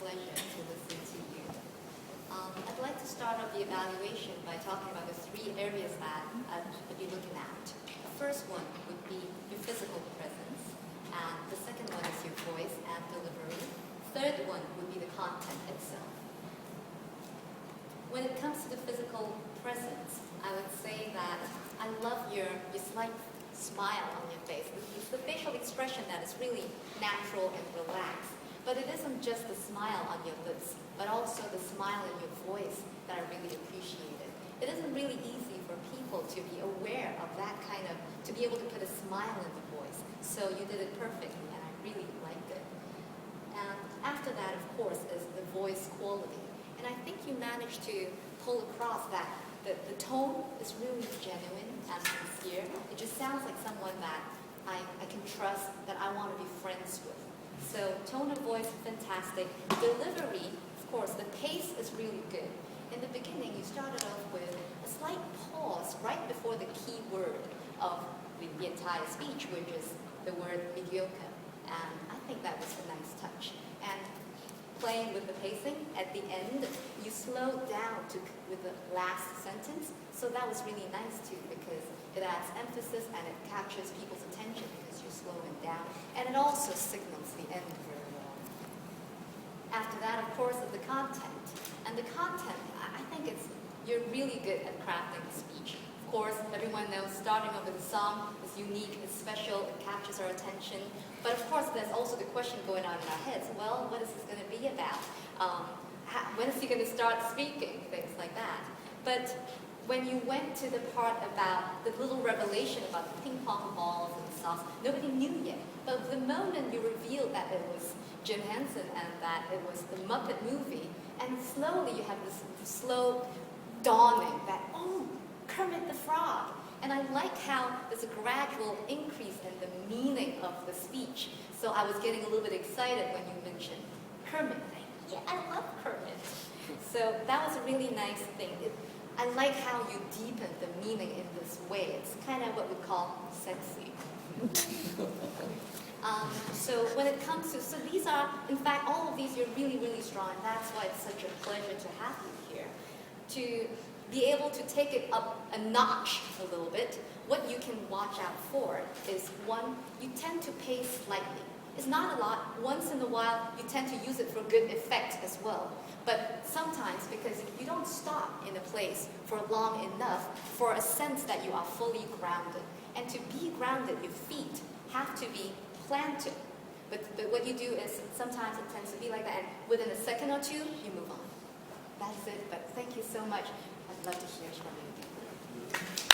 pleasure to listen to you. I'd like to start off the evaluation by talking about the three areas that I'd be looking at. The first one would be your physical presence, and the second one is your voice and delivery. Third one would be the content itself. When it comes to the physical presence, I would say that I love your slight smile on your face. It's the facial expression that is really natural and relaxed. But it isn't just the smile on your lips, but also the smile in your voice that I really appreciated. It isn't really easy for people to be aware of that kind of, to be able to put a smile in the voice. So you did it perfectly, and I really liked it. And after that, of course, is the voice quality. And I think you managed to pull across that the tone is really genuine and sincere. It just sounds like someone that I can trust, that I want to be friends with. So tone of voice, fantastic. Delivery, of course, the pace is really good. In the beginning, you started off with a slight pause right before the key word of the entire speech, which is the word mediocre. And I think that was a nice touch. And playing with the pacing, at the end, you slowed down with the last sentence. So that was really nice too, because it adds emphasis and it captures people's attention because you're slowing down. And it also signals the end very well. After that, of course, is the content. And the content, I think you're really good at crafting the speech. Of course, everyone knows starting off with a song is unique, it's special, it captures our attention. But of course, there's also the question going on in our heads. Well, what is this going to be about? When is he going to start speaking? Things like that. But when you went to the part about the little revelation about the ping pong balls and the sauce, nobody knew yet. But the moment you revealed that it was Jim Henson and that it was the Muppet movie, and slowly you have this slow dawning that, oh, Kermit the Frog. And I like how there's a gradual increase in the meaning of the speech. So I was getting a little bit excited when you mentioned Kermit. Yeah, I love Kermit. So that was a really nice thing. I like how you deepen the meaning in this way. It's kind of what we call sexy. So when it comes to, so these are, in fact, all of these, you're really, really strong. And that's why it's such a pleasure to have you here. To be able to take it up a notch a little bit, what you can watch out for is, one, you tend to pace slightly. It's not a lot. Once in a while, you tend to use it for good effect as well. But sometimes, because you don't stop in a place for long enough for a sense that you are fully grounded. And to be grounded, your feet have to be planted. But what you do is, sometimes it tends to be like that, and within a second or two, you move on. That's it, but thank you so much. I'd love to hear from you.